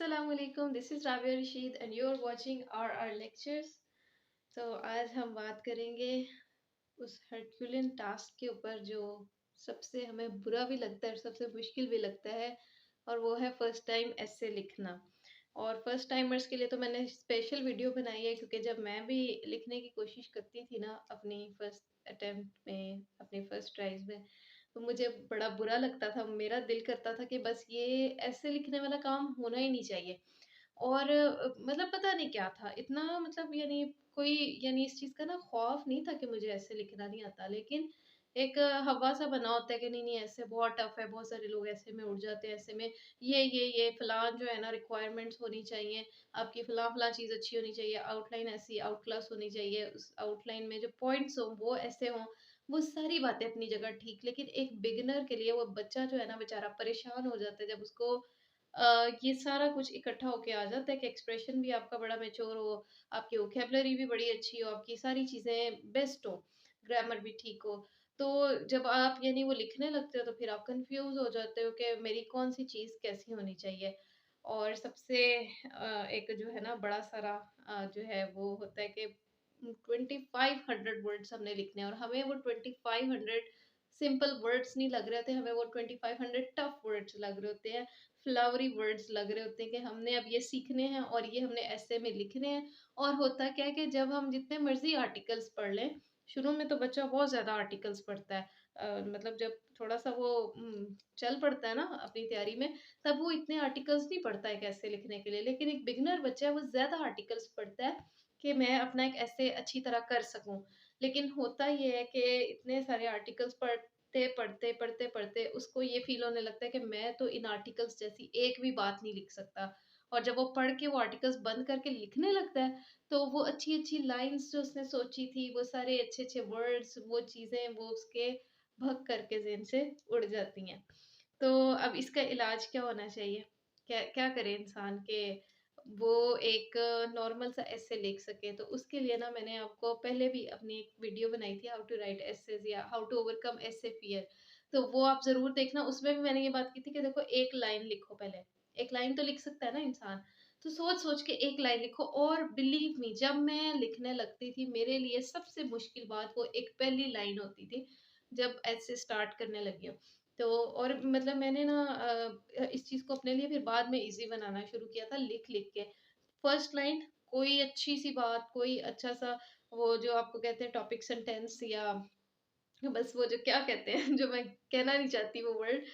Assalamu alaikum. This is Rabia Rashid and you're watching our lectures. तो आज हम बात करेंगे उस हर्क्यूलियन टास्क के ऊपर जो सबसे हमें बुरा भी लगता है, सबसे मुश्किल भी लगता है, और वो है फर्स्ट टाइम ऐसे लिखना। और फर्स्ट टाइमर्स के लिए तो मैंने स्पेशल वीडियो बनाई है, क्योंकि जब मैं भी लिखने की कोशिश करती थी ना अपनी फर्स्ट अटेम्प्ट में, अपनी फर्स्ट ट्राइज में, तो मुझे बड़ा बुरा लगता था। मेरा दिल करता था कि बस ये ऐसे लिखने वाला काम होना ही नहीं चाहिए। और मतलब पता नहीं क्या था इतना, मतलब यानी कोई, यानी इस चीज़ का ना खौफ नहीं था कि मुझे ऐसे लिखना नहीं आता, लेकिन एक हवा सा बना होता है कि नहीं नहीं ऐसे बहुत टफ है, बहुत सारे लोग ऐसे में उड़ जाते हैं, ऐसे में ये फलान जो है ना रिक्वायरमेंट्स होनी चाहिए, आपकी फलां फलां चीज़ अच्छी होनी चाहिए, आउटलाइन ऐसी आउट क्लास होनी चाहिए, उस आउटलाइन में जो पॉइंट्स हों वो ऐसे हों। वो सारी बातें अपनी जगह ठीक, लेकिन एक बिगिनर के लिए वो बच्चा जो है ना बेचारा परेशान हो जाता है जब उसको ये सारा कुछ इकट्ठा होके आ जाता है कि एक्सप्रेशन भी आपका बड़ा मैच्योर हो, आपकी वोकैबुलरी भी बड़ी अच्छी हो, आपकी सारी चीज़ें बेस्ट हो, ग्रामर भी ठीक हो। तो जब आप यानी वो लिखने लगते हो तो फिर आप कंफ्यूज हो जाते हो कि मेरी कौन सी चीज़ कैसी होनी चाहिए। और सबसे एक जो है ना बड़ा सारा जो है वो होता है कि 2500 वर्ड्स हमने लिखने हैं, और हमें वो 2500 सिंपल वर्ड्स नहीं लग रहे होते, हमें वो 2500 टफ वर्ड्स लग रहे होते हैं, फ्लावरी वर्ड्स लग रहे होते हैं कि हमने अब ये सीखने हैं और ये हमने ऐसे में लिखने हैं। और होता क्या है कि जब हम जितने मर्जी आर्टिकल्स पढ़ लें, शुरू में तो बच्चा बहुत ज़्यादा आर्टिकल्स पढ़ता है, मतलब जब थोड़ा सा वो चल पड़ता है ना अपनी तैयारी में, तब वो इतने आर्टिकल्स नहीं पढ़ता है कैसे लिखने के लिए। लेकिन एक बिगनर बच्चा है वो ज़्यादा आर्टिकल्स पढ़ता है कि मैं अपना एक ऐसे अच्छी तरह कर सकूं। लेकिन होता ये है कि इतने सारे आर्टिकल्स पढ़ते उसको ये फ़ील होने लगता है कि मैं तो इन आर्टिकल्स जैसी एक भी बात नहीं लिख सकता। और जब वो पढ़ के वो आर्टिकल्स बंद करके लिखने लगता है, तो वो अच्छी-अच्छी लाइन्स जो उसने सोची थी, वो सारे अच्छे-अच्छे वर्ड्स, वो चीज़ें वो उसके भग करके ज़हन से उड़ जाती हैं। तो अब इसका इलाज क्या होना चाहिए? क्या क्या करे इंसान के वो एक नॉर्मल सा एसे लिख सके? तो उसके लिए ना मैंने आपको पहले भी अपनी एक वीडियो बनाई थी, हाउ टू राइट एसेज़ या how to overcome essay fear. तो वो आप ज़रूर देखना, उसमें भी मैंने ये बात की थी कि देखो एक लाइन लिखो पहले। एक लाइन तो लिख सकता है ना इंसान। तो सोच-सोच के एक लाइन लिखो, और बिलीव मी जब मैं लिखने लगती थी मेरे लिए सबसे मुश्किल बात वो एक पहली लाइन होती थी, जब ऐसे स्टार्ट करने लगी हूँ। तो और मतलब मैंने ना इस चीज़ को अपने लिए फिर बाद में ईज़ी बनाना शुरू किया था लिख-लिख के। फर्स्ट लाइन कोई अच्छी-सी बात, कोई अच्छा-सा वो जो आपको कहते हैं टॉपिक सेंटेंस, या बस वो जो क्या कहते हैं जो मैं कहना नहीं चाहती वो वर्ड,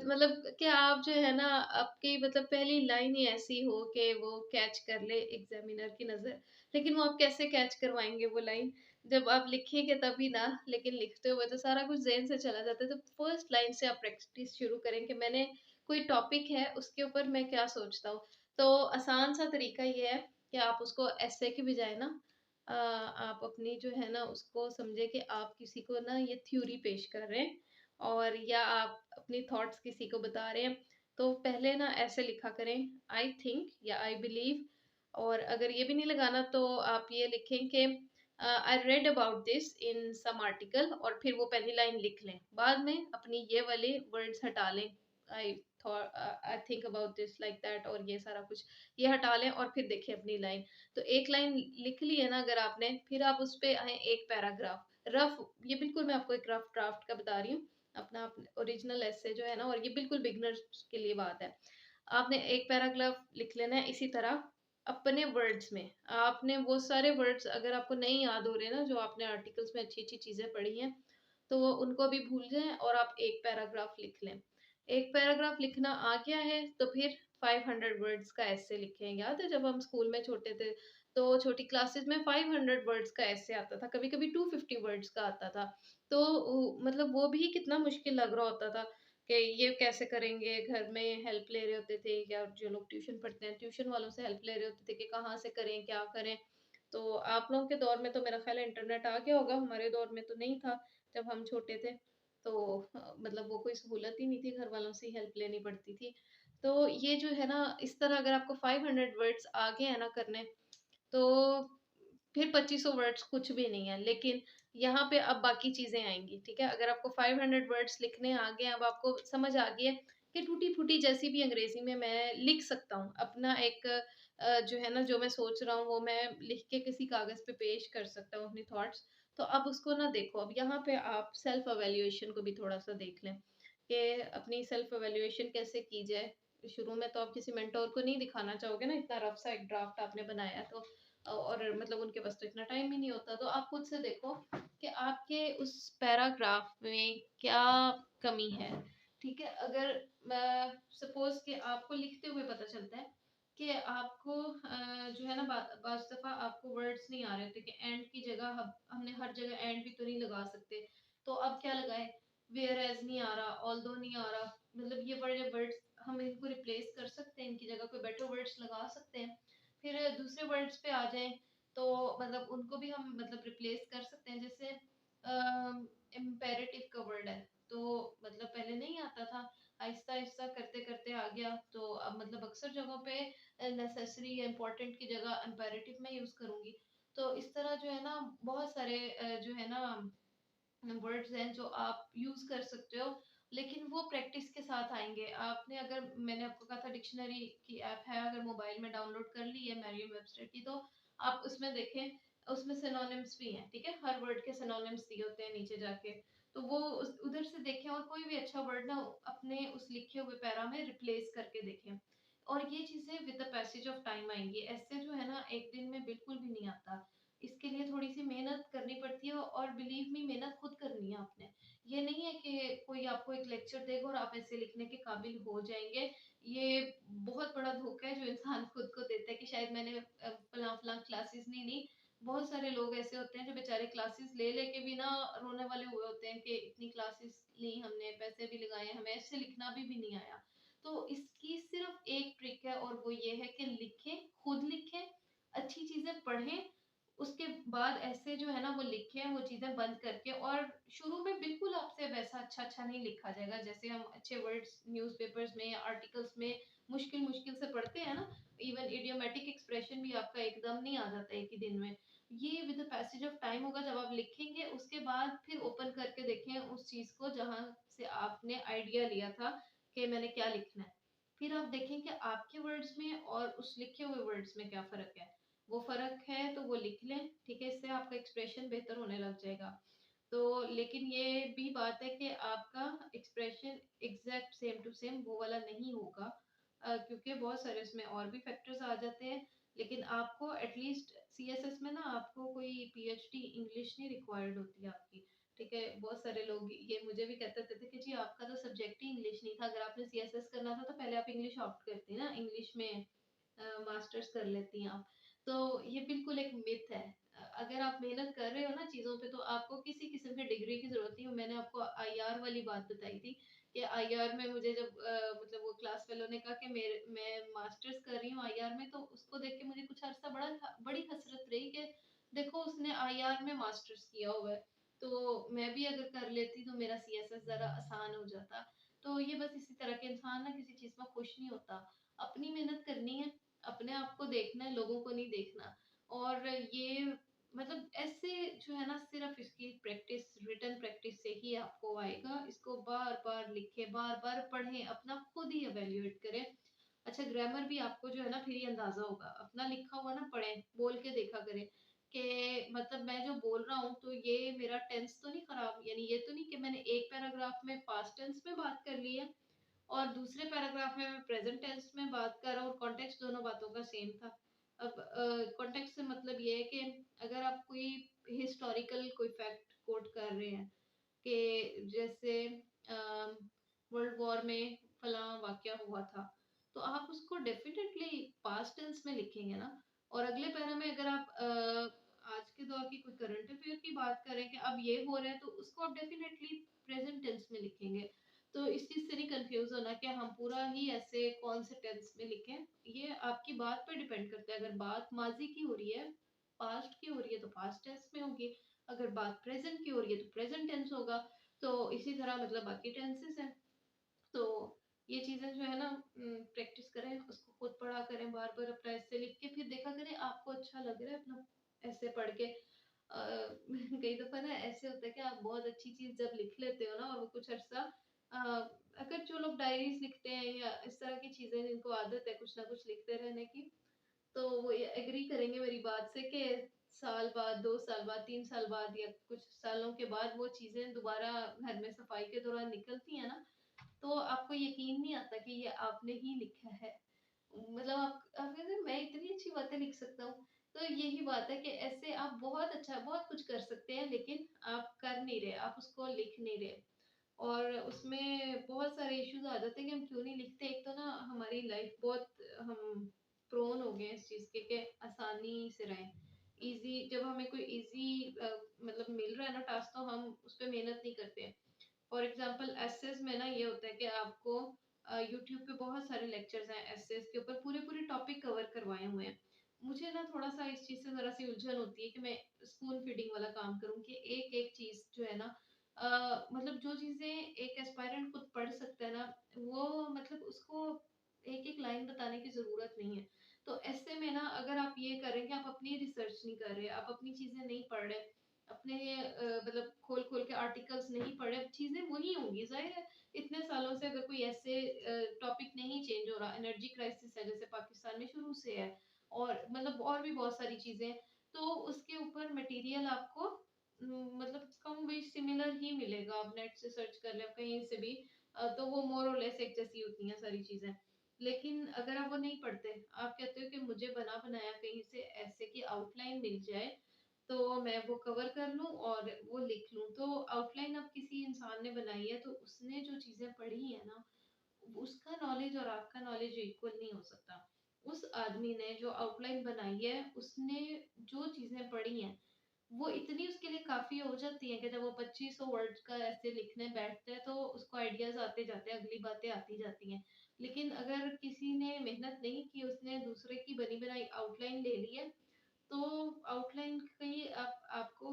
मतलब कि आप जो है ना आपकी मतलब पहली लाइन ही ऐसी हो कि वो कैच कर ले एग्जामिनर की नज़र। लेकिन वो आप कैसे कैच करवाएंगे वो लाइन, जब आप लिखेंगे तभी ना, लेकिन लिखते हुए तो सारा कुछ ज़हन से चला जाता है। तो फर्स्ट लाइन से आप प्रैक्टिस शुरू करें कि मैंने कोई टॉपिक है उसके ऊपर मैं क्या सोचता हूँ। तो आसान सा तरीका ये है कि आप उसको ऐसे की बजाय ना आप अपनी जो है ना उसको समझे कि आप किसी को ना ये थ्योरी पेश कर रहे हैं, और या आप अपनी थॉट्स किसी को बता रहे हैं। तो पहले ना ऐसे लिखा करें, आई थिंक या आई बिलीव। और अगर ये भी नहीं लगाना तो आप ये लिखें कि I read about this in some article, और फिर वो पहली लाइन लिख लें, बाद में अपनी ये वाले वर्ड्स हटा लें, I I think about this like that, और ये सारा कुछ ये हटा लें, और फिर देखें अपनी लाइन। तो एक लाइन लिख ली है ना अगर आपने, फिर आप उस पे आए एक पैराग्राफ रफ, ये बिल्कुल मैं आपको एक रफ ड्राफ्ट का बता रही हूँ, अपना ओरिजिनल ऐसे जो है ना, और ये बिल्कुल बिगनर्स के लिए बात है। आपने एक पैराग्राफ लिख लेना है इसी तरह अपने वर्ड्स में। आपने वो सारे वर्ड्स अगर आपको नहीं याद हो रहे ना जो आपने आर्टिकल्स में अच्छी-अच्छी चीज़ें पढ़ी हैं, तो वो उनको भी भूल जाएँ और आप एक पैराग्राफ लिख लें। एक पैराग्राफ लिखना आ गया है तो फिर 500 वर्ड्स का ऐसे लिखें। याद है जब हम स्कूल में छोटे थे, तो छोटी क्लासेस में 500 वर्ड्स का ऐसे आता था, कभी-कभी 250 वर्ड्स का आता था। तो मतलब वो भी कितना मुश्किल लग रहा होता था कि ये कैसे करेंगे, घर में हेल्प ले रहे होते थे, या जो लोग ट्यूशन पढ़ते हैं, ट्यूशन वालों से हेल्प ले रहे होते थे कि कहाँ से करें, क्या करें। तो आप लोगों के दौर में तो मेरा ख़्याल है इंटरनेट आ गया होगा, हमारे दौर में तो नहीं था, जब हम छोटे थे। तो मतलब वो कोई सहूलत ही नहीं थी, घर वालों से ही हेल्प लेनी पड़ती थी। तो ये जो है ना, इस तरह अगर आपको 500 वर्ड्स आ गए हैं ना करने, तो फिर 2500 वर्ड्स कुछ भी नहीं है। लेकिन यहाँ पे अब बाकी चीज़ें आएँगी, ठीक है? अगर आपको 500 वर्ड्स लिखने आ गए, अब आपको समझ आ गई है कि टूटी-फूटी जैसी भी अंग्रेज़ी में मैं लिख सकता हूँ। अपना एक जो है ना, जो मैं सोच रहा हूँ वो मैं लिख के किसी कागज़ पे पेश कर सकता हूँ अपनी थॉट्स। तो अब उसको ना देखो, अब यहाँ पे आप सेल्फ इवैल्यूएशन को भी थोड़ा-सा देख लें कि अपनी सेल्फ इवैल्यूएशन कैसे की जाए। शुरू में तो आप किसी मेंटर को नहीं दिखाना चाहोगे ना, इतना रफ़ सा एक ड्राफ्ट आपने बनाया तो और मतलब उनके पास तो इतना टाइम ही नहीं होता। तो आप खुद से देखो कि आपके उस पैराग्राफ में क्या कमी है, ठीक है? अगर सपोज़ कि आपको लिखते हुए पता चलता है कि आपको जो है ना, बाज़ दफ़ा आपको वर्ड्स नहीं आ रहे थे कि एंड की जगह हमने हर जगह एंड भी तो नहीं लगा सकते। तो अब क्या लगाएँ? व्हेयर एज़ नहीं आ रहा, ऑल्दो नहीं आ रहा, मतलब ये बड़े वर्ड्स हम इनको रिप्लेस कर सकते हैं, इनकी जगह कोई बेटर वर्ड्स लगा सकते हैं। फिर दूसरे वर्ड्स पे आ जाएँ, तो मतलब उनको भी हम मतलब रिप्लेस कर सकते हैं। जैसे इम्पेरेटिव का वर्ड है, तो मतलब पहले नहीं आता था, आहिस्ता-आहिस्ता करते-करते आ गया, तो अब मतलब अक्सर जगहों पे नेसेसरी या इम्पोर्टेंट की जगह इम्पेरेटिव में यूज़ करूँगी। तो इस तरह जो है ना, बहुत सारे जो है ना वर्ड्स हैं जो आप यूज़ कर सकते हो, लेकिन वो प्रैक्टिस के साथ आएँगे। आपने अगर मैंने आपको कहा था डिक्शनरी की ऐप है, अगर मोबाइल में डाउनलोड कर ली है मरियम वेबस्टर की, तो आप उसमें देखें, उसमें सिनोनिम्स भी हैं, ठीक है? हर वर्ड के सिनोनिम्स दिए होते हैं नीचे जाके। तो वो उस उधर से देखें और कोई भी अच्छा वर्ड ना अपने उस लिखे हुए पैरा में रिप्लेस करके देखें। और ये चीज़ें with the passage of time आएँगी। ऐसे जो है ना, एक दिन में बिल्कुल भी नहीं आता। इसके लिए थोड़ी-सी मेहनत करनी पड़ती है और बिलीव मी, मेहनत खुद करनी है आपने। ये नहीं है कि कोई आपको एक लेक्चर देगा और आप ऐसे लिखने के काबिल हो जाएँगे। ये बहुत बड़ा धोखा है जो इंसान खुद को देता है कि शायद मैंने फलाँ-फलाँ क्लासेस नहीं ली। बहुत सारे लोग ऐसे होते हैं जो बेचारे क्लासेस ले के भी ना रोने वाले हुए होते हैं कि इतनी क्लासेस ली हमने, पैसे भी लगाए, हमें ऐसे लिखना भी नहीं आया। तो इसकी सिर्फ़ एक ट्रिक है और वो ये है कि लिखें, खुद लिखें, अच्छी चीज़ें पढ़ें, उसके बाद ऐसे जो है ना वो लिखें वो चीज़ें बंद करके। और शुरू में बिल्कुल आपसे वैसा अच्छा-अच्छा नहीं लिखा जाएगा, जैसे हम अच्छे वर्ड्स न्यूज़पेपर्स में या आर्टिकल्स में मुश्किल-मुश्किल से पढ़ते हैं ना, इवन इडियोमैटिक एक्सप्रेशन भी आपका एकदम नहीं आ जाता एक ही दिन में। ये with the passage of time होगा, जब आप लिखेंगे उसके बाद फिर ओपन करके देखें उस चीज़ को जहाँ से आपने आइडिया लिया था कि मैंने क्या लिखना है। फिर आप देखें कि आपके वर्ड्स में और उस लिखे हुए वर्ड्स में क्या फ़र्क है। वो फ़र्क है तो वो लिख लें, ठीक है? इससे आपका एक्सप्रेशन बेहतर होने लग जाएगा। तो लेकिन ये भी बात है कि आपका expression exact same to same वो वाला नहीं होगा, क्योंकि बहुत सारे उसमें और भी फैक्टर्स आ जाते हैं। लेकिन आपको एटलीस्ट सीएसएस में ना आपको कोई पीएचडी इंग्लिश नहीं रिक्वायर्ड होती है आपकी, ठीक है? बहुत सारे लोग ये मुझे भी कहते थे कि जी आपका तो सब्जेक्ट ही इंग्लिश नहीं था, अगर आपने सीएसएस करना था तो पहले आप इंग्लिश ऑप्ट करती ना, इंग्लिश में मास्टर्स कर लेती हैं आप। तो ये बिल्कुल एक मिथ है। अगर आप मेहनत कर रहे हो ना चीज़ों पे, तो आपको किसी किस्म की डिग्री की ज़रूरत नहीं है। मैंने आपको आईआर वाली बात बताई थी कि आईआर में मुझे जब मतलब वो क्लास फेलो ने कहा कि मैं मास्टर्स कर रही हूँ आईआर में, तो उसको देख के मुझे कुछ अरसा बड़ी हसरत रही कि देखो उसने आईआर में मास्टर्स किया हुआ है, तो मैं भी अगर कर लेती तो मेरा सीएसएस ज़रा आसान हो जाता। तो ये बस इसी तरह के इंसान ना किसी चीज़ में खुश नहीं होता। अपनी मेहनत करनी है, अपने आप को देखना है, लोगों को नहीं देखना। और ये मतलब ऐसे जो है ना, सिर्फ़ इसकी प्रैक्टिस, रिटन प्रैक्टिस से ही आपको आएगा। इसको बार-बार लिखें, बार-बार पढ़ें, अपना खुद ही इवैल्यूएट करें। अच्छा, ग्रामर भी आपको जो है ना फिर ही अंदाज़ा होगा। अपना लिखा हुआ ना पढ़ें, बोल के देखा करें कि मतलब मैं जो बोल रहा हूँ तो ये मेरा टेंस तो नहीं ख़राब, यानी ये तो नहीं कि मैंने एक पैराग्राफ में पास्ट टेंस में बात कर ली है और दूसरे पैराग्राफ में मैं प्रेजेंट टेंस में बात कर रहा हूँ और कॉन्टेक्स्ट दोनों बातों का सेम था। अब कॉन्टेक्स्ट से मतलब ये है कि अगर आप कोई हिस्टोरिकल कोई फैक्ट कोट कर रहे हैं कि जैसे वर्ल्ड वॉर में फलां वाक़या हुआ था, तो आप उसको डेफ़िनेटली पास्ट टेंस में लिखेंगे ना। और अगले पैरा में अगर आप आज के दौर की कोई करंट अफ़ेयर की बात करें कि अब ये हो रहा है, तो उसको आप डेफ़िनेटली प्रेज़ेंट टेंस में लिखेंगे। तो इस चीज़ से नहीं कन्फ्यूज़ होना कि हम पूरा ही ऐसे कौन से टेंस में लिखें। ये आपकी बात पे डिपेंड करता है। अगर बात माज़ी की हो रही है, पास्ट की हो रही है तो पास्ट टेंस में होगी। अगर बात प्रेज़ेंट की हो रही है तो प्रेज़ेंट टेंस होगा। तो इसी तरह मतलब बाकी टेंसेस हैं। तो ये चीज़ें जो है ना प्रैक्टिस करें, उसको खुद पढ़ा करें, बार-बार अपना ऐसे लिख के फिर देखा करें आपको अच्छा लग रहा है अपना ऐसे पढ़ के। कई दफ़ा ना ऐसे होता है कि आप बहुत अच्छी चीज़ जब लिख लेते हो ना और वो कुछ अरसा अगर जो लोग डायरीज लिखते हैं या इस तरह की चीजें जिनको आदत है कुछ ना कुछ लिखते रहने की, तो वो ये एग्री करेंगे मेरी बात से कि साल बाद, 2 साल बाद, 3 साल बाद या कुछ सालों के बाद वो चीजें दोबारा घर में सफाई के दौरान निकलती हैं ना, तो आपको यकीन नहीं आता कि ये आपने ही लिखा है। मतलब आप कहते हैं मैं इतनी अच्छी बातें लिख सकता हूँ। तो यही बात है कि ऐसे आप बहुत अच्छा बहुत कुछ कर सकते हैं, लेकिन आप कर नहीं रहे, आप उसको लिख नहीं रहे। और उसमें बहुत सारे इश्यूज आ जाते हैं कि हम क्यों नहीं लिखते। एक तो ना हमारी लाइफ बहुत हम प्रोन हो गए हैं इस चीज के कि आसानी से रहें, इजी। जब हमें कोई इजी मतलब मिल रहा है ना टास्क, तो हम उस पर मेहनत नहीं करते हैं। फॉर एग्जाम्पल एसेस में ना ये होता है कि आपको यूट्यूब पे बहुत सारे लेक्चर्स हैं एसेस के ऊपर, पूरे पूरे टॉपिक कवर करवाए हुए हैं। मुझे ना थोड़ा सा इस चीज़ से ज़रा सी उलझन होती है कि मैं स्पून फीडिंग वाला काम करूँ, कि एक एक चीज़ जो है ना मतलब जो चीज़ें एक एस्पायरेंट खुद पढ़ सकता है ना, वो मतलब उसको एक एक लाइन बताने की ज़रूरत नहीं है। तो ऐसे में ना अगर आप ये करें कि आप अपनी रिसर्च नहीं कर रहे, आप अपनी चीज़ें नहीं पढ़ रहे, अपने मतलब खोल खोल के आर्टिकल्स नहीं पढ़े, चीजें वही होंगी जाहिर है। इतने सालों से अगर कोई ऐसे टॉपिक नहीं चेंज हो रहा, एनर्जी क्राइसिस है जैसे पाकिस्तान में शुरू से है, और मतलब और भी बहुत सारी चीजें हैं, तो उसके ऊपर मटेरियल आपको मतलब कम बेश सिमिलर ही मिलेगा। आप नेट से सर्च कर ले कहीं से भी, तो वो मोर और लेस एक जैसी होती हैं सारी चीजें। लेकिन अगर आप वो नहीं पढ़ते, आप कहते हो कि मुझे बना बनाया कहीं से ऐसे की आउटलाइन मिल जाए, तो मैं वो कवर कर लूँ और वो लिख लूँ। तो आउटलाइन अब किसी इंसान ने बनाई है, तो उसने जो चीज़ें पढ़ी है ना, उसका नॉलेज और आपका नॉलेज इक्वल नहीं हो सकता। उस आदमी ने जो आउटलाइन बनाई है, उसने जो चीज़ें पढ़ी हैं, वो इतनी उसके लिए काफ़ी हो जाती हैं कि जब वो 2500 वर्ड्स का ऐसे लिखने बैठता है, तो उसको आइडियाज़ आते जाते हैं, अगली बातें आती जाती हैं। लेकिन अगर किसी ने मेहनत नहीं की, उसने दूसरे की बनी बनाई आउटलाइन ले ली है, तो आउटलाइन कहीं आपको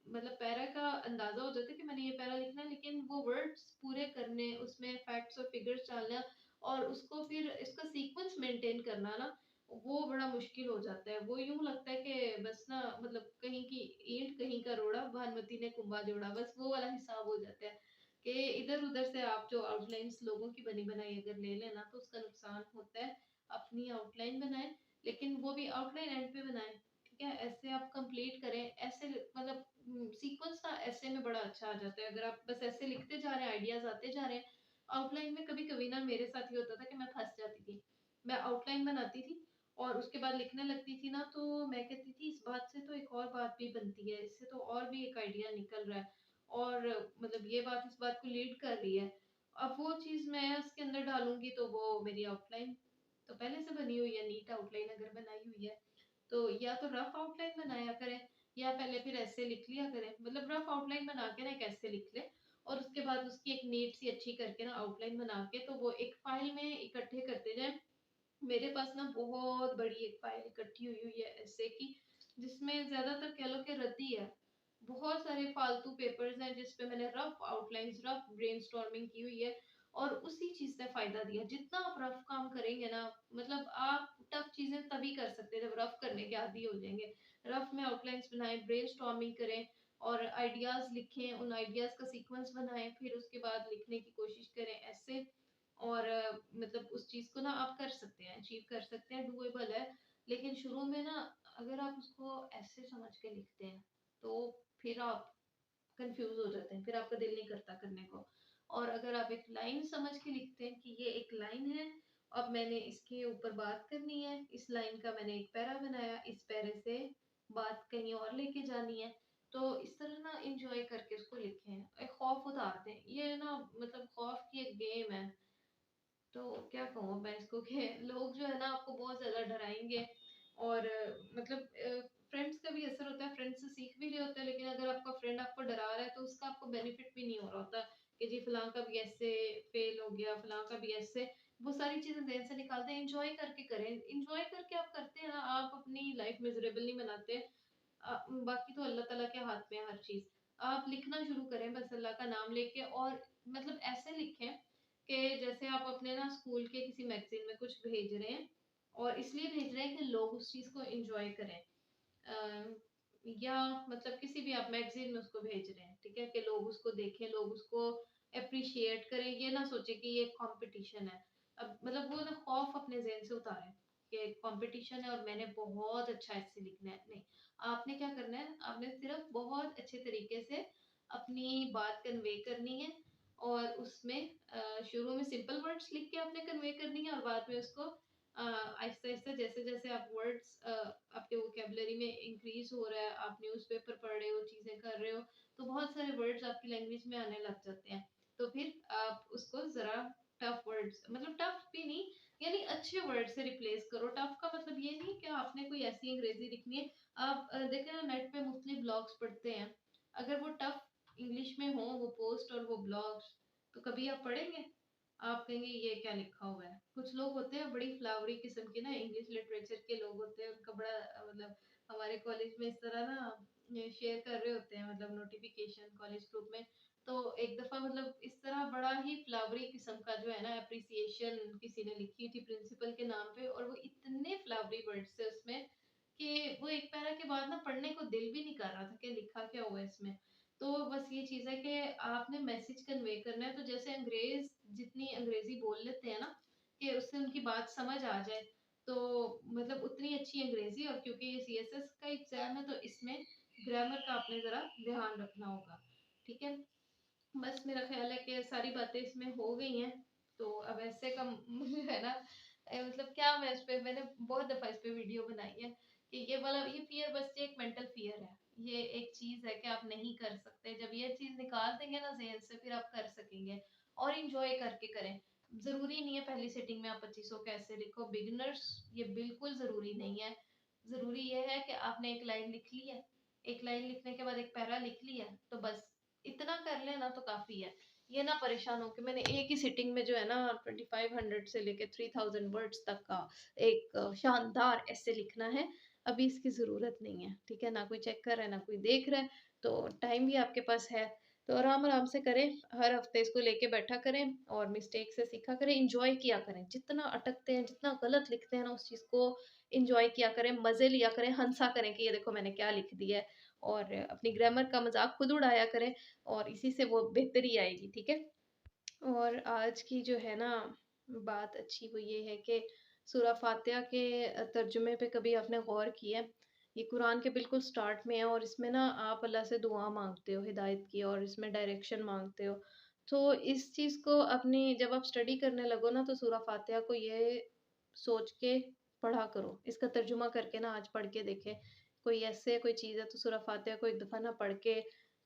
मतलब पैरा का अंदाजा हो जाता है कि मैंने ये पैरा लिखना है, लेकिन वो वर्ड्स पूरे करने, उसमें फैक्ट्स और फिगर्स डालना और उसको फिर इसका सीक्वेंस मेंटेन करना ना, वो बड़ा मुश्किल हो जाता है। वो यूं लगता है कि बस ना मतलब कहीं की ईंट कहीं का रोड़ा, भानुमति ने कुंभा जोड़ा, बस वो वाला हिसाब हो जाता है कि इधर उधर से आप जो आउटलाइंस लोगों की बनी बनाई अगर ले लेना, तो उसका नुकसान होता है। अपनी आउटलाइन बनाएं, लेकिन वो भी आउटलाइन एंड पे बनाएं। ठीक है, ऐसे आप कंप्लीट करें। ऐसे मतलब सीक्वेंस ना ऐसे में बड़ा अच्छा आ जाता है, अगर आप बस ऐसे लिखते जा रहे हैं, आइडियाज आते जा रहे हैं। आउटलाइन में कभी कभी ना मेरे साथ ये होता था कि मैं फंस जाती थी। मैं आउटलाइन बनाती थी और उसके बाद लिखने लगती थी ना, तो मैं कहती थी इस बात से तो एक और बात भी बनती है, इससे तो और भी एक आइडिया निकल रहा है, और मतलब ये बात इस बात को लीड कर रही है। अब वो चीज मैं उसके अंदर डालूंगी, तो वो मेरी आउटलाइन तो पहले से बनी हुई है, नीट आउटलाइन अगर बनाई हुई है, तो या तो रफ आउटलाइन बनाया करें, या पहले फिर ऐसे लिख लिया करें। मतलब रफ आउटलाइन बना के ना एक ऐसे लिख ले, और उसके बाद उसकी एक नीट सी अच्छी करके ना आउटलाइन बना के, तो वो एक फाइल में इकट्ठे करते जाए। मेरे पास ना बहुत बड़ी एक फाइल इकट्ठी हुई हुई है ऐसे की, जिसमें ज्यादातर कह लो कि रद्दी है। बहुत सारे फालतू पेपर्स हैं जिस पे मैंने रफ आउटलाइंस, रफ ब्रेनस्टॉर्मिंग की हुई है, और उसी चीज से फायदा दिया। जितना आप रफ काम करेंगे ना, मतलब आप टफ चीजें तभी कर सकते हैं जब रफ करने के आदी हो जाएंगे। रफ में आउटलाइंस बनाएं, ब्रेनस्टॉर्मिंग करें, और आइडियाज लिखें, उन आइडियाज का सीक्वेंस बनाएं, फिर उसके बाद लिखने की कोशिश करें ऐसे। और मतलब उस चीज को ना आप कर सकते हैं, अचीव कर सकते हैं, डुएबल है। लेकिन शुरू में ना अगर आप उसको ऐसे समझ के लिखते हैं, तो फिर आप कंफ्यूज हो जाते हैं, फिर आपका दिल नहीं करता करने को। और अगर आप एक लाइन समझ के लिखते हैं कि ये एक लाइन है, अब मैंने इसके ऊपर बात करनी है, इस लाइन का मैंने एक पैरा बनाया, इस पैरे से बात कहीं और लेके जानी है, तो इस तरह ना इंजॉय करके उसको लिखें, एक खौफ उतार दें। ये ना मतलब खौफ की एक गेम है। तो क्या कहूँ मैं इसको कि लोग जो है ना आपको बहुत ज़्यादा डराएँगे, और मतलब फ्रेंड्स का भी असर होता है, फ्रेंड्स से सीख भी रहे होते हैं, लेकिन अगर आपका फ्रेंड आपको डरा रहा है, तो उसका आपको बेनिफिट भी नहीं हो रहा होता कि जी फलाँ का भी ऐसे फेल हो गया, फलाँ का भी ऐसे। वो सारी चीज़ें ज़हन से निकालते हैं, एन्जॉय करके करें। एन्जॉय करके आप करते हैं ना, आप अपनी लाइफ मिज़रेबल नहीं बनाते। बाकी तो अल्लाह ताला के हाथ में है हर चीज़। आप लिखना शुरू करें बस अल्लाह का नाम लेके, और मतलब ऐसे लिखें कि जैसे आप अपने ना स्कूल के किसी मैगज़ीन में कुछ भेज रहे हैं, और इसलिए भेज रहे हैं कि लोग उस चीज़ को एन्जॉय करें। या मतलब किसी भी आप मैगज़ीन में उसको भेज रहे हैं, ठीक है? कि लोग उसको देखें, लोग उसको एप्रिशिएट करें, ये ना सोचे कि ये कंपटीशन है। अब मतलब वो ना खौफ अपने ज़हन से उतारें कि कंपटीशन है और मैंने बहुत अच्छा ऐसे लिखना है, नहीं। आपने क्या करना है, आपने सिर्फ बहुत अच्छे तरीके से अपनी बात कन्वे करनी है और उसमें शुरू में सिंपल वर्ड्स लिख के आपने कन्वे करनी है और बाद में उसको आहिस्ता-आहिस्ता जैसे-जैसे आप वर्ड्स आपके वोकैब्युलरी में इंक्रीज़ हो रहा है, आप न्यूज़पेपर पढ़ रहे हो, चीज़ें कर रहे हो, तो बहुत सारे वर्ड्स आपकी लैंग्वेज में आने लग जाते हैं। तो फिर आप उसको ज़रा टफ वर्ड्स मतलब टफ भी नहीं, यानी अच्छे वर्ड से रिप्लेस करो। टफ का मतलब ये नहीं कि आपने कोई ऐसी अंग्रेज़ी लिखनी है। आप देखें ना, नेट पे मुख्तलिफ ब्लॉग्स पढ़ते हैं। अगर वो टफ इंग्लिश में हो वो पोस्ट और वो ब्लॉग्स, तो कभी आप पढ़ेंगे? आप कहेंगे ये क्या लिखा हुआ है। कुछ लोग होते हैं बड़ी फ्लावरी किस्म के ना, इंग्लिश लिटरेचर के लोग होते हैं, उनका बड़ा मतलब हमारे कॉलेज में इस तरह ना शेयर कर रहे होते हैं, मतलब नोटिफिकेशन कॉलेज ग्रुप में। तो एक दफा मतलब इस तरह बड़ा ही फ्लावरी किस्म का जो है ना अप्रिसिएशन किसी ने लिखी थी प्रिंसिपल के नाम पे, और वो इतने फ्लावरी वर्ड्स थे उसमें कि वो एक पैरा के बाद ना पढ़ने को दिल भी नहीं कर रहा था कि लिखा क्या हुआ है इसमें। तो बस ये चीज़ है कि आपने मैसेज कन्वे करना है, तो जैसे अंग्रेज जितनी अंग्रेजी बोल लेते हैं ना कि उससे उनकी बात समझ आ जाए, तो मतलब उतनी अच्छी अंग्रेजी। और क्योंकि ये सीएसएस का एग्जाम है तो इसमें ग्रामर का आपने ज़रा ध्यान रखना होगा, ठीक है। बस मेरा ख़्याल है कि सारी बातें इसमें हो गई हैं। तो अब ऐसे का मुझे है ना मतलब क्या मैं इस पे मैंने बहुत दफ़ा इस पे वीडियो बनाई है कि ये वाला ये फ़ियर बस ये एक मेंटल फ़ियर है। ये एक चीज़ है कि आप नहीं कर सकते। जब ये चीज़ निकाल देंगे ना ज़हन से, फिर आप कर सकेंगे और एन्जॉय करके करें। ज़रूरी नहीं है पहली सिटिंग में आप 2500 कैसे लिखो। बिगिनर्स ये बिल्कुल ज़रूरी नहीं है। ज़रूरी ये है कि आपने एक लाइन लिख ली है, एक लाइन लिखने के बाद एक पैरा लिख लिया, तो बस इतना कर लेना तो काफ़ी है। ये ना परेशान हो कि मैंने एक ही सिटिंग में जो है ना 2500 से लेके 3000 वर्ड्स तक का एक शानदार ऐसे लिखना है। अभी इसकी ज़रूरत नहीं है, ठीक है? ना कोई चेक कर रहा है, ना कोई देख रहा है, तो टाइम भी आपके पास है। तो आराम-आराम से करें, हर हफ्ते इसको लेके बैठा करें और मिस्टेक से सीखा करें, एन्जॉय किया करें। जितना अटकते हैं, जितना गलत लिखते हैं ना, उस चीज़ को एन्जॉय किया करें, मज़े लिया करें, हँसा करें कि ये देखो मैंने क्या लिख दिया है, और अपनी ग्रामर का मज़ाक खुद उड़ाया करें और इसी से वो बेहतरी आएगी, ठीक है? और आज की जो है ना बात अच्छी वो ये है कि सूरा फातिहा के तर्जुमे पे कभी आपने गौर किया है? ये कुरान के बिल्कुल स्टार्ट में है और इसमें ना आप अल्लाह से दुआ माँगते हो हिदायत की और इसमें डायरेक्शन माँगते हो। तो इस चीज़ को अपनी जब आप स्टडी करने लगो ना, तो सूरा फातिहा को ये सोच के पढ़ा करो। इसका तर्जुमा करके ना आज पढ़ के देखें। कोई ऐसे कोई चीज़ है तो सूरा फातिहा को एक दफ़ा ना पढ़ के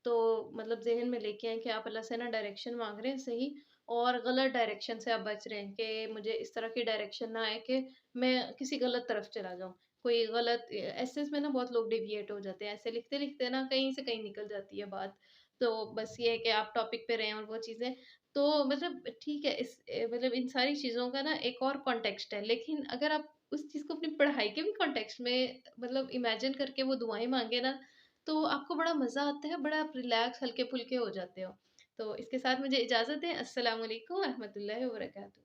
तो मतलब ज़हन में लेके आएँ कि आप अल्लाह से ना डायरेक्शन माँग रहे हैं सही, और गलत डायरेक्शन से आप बच रहे हैं कि मुझे इस तरह की डायरेक्शन ना आए कि मैं किसी गलत तरफ चला जाऊँ। कोई गलत ऐसे इसमें ना बहुत लोग डेविएट हो जाते हैं। ऐसे लिखते-लिखते ना कहीं से कहीं निकल जाती है बात। तो बस ये है कि आप टॉपिक पे रहें और वो चीज़ें तो मतलब ठीक है, इस मतलब इन सारी चीज़ों का ना एक और कॉन्टेक्स्ट है। लेकिन अगर आप उस चीज़ को अपनी पढ़ाई के भी कॉन्टेक्स्ट में मतलब इमेजिन करके वो दुआएँ माँगे ना, तो आपको बड़ा मज़ा आता है, बड़ा आप रिलैक्स हल्के-फुल्के हो जाते हो। तो इसके साथ मुझे इजाज़त दें। अस्सलाम वालेकुम व रहमतुल्लाहि व बरकातहू।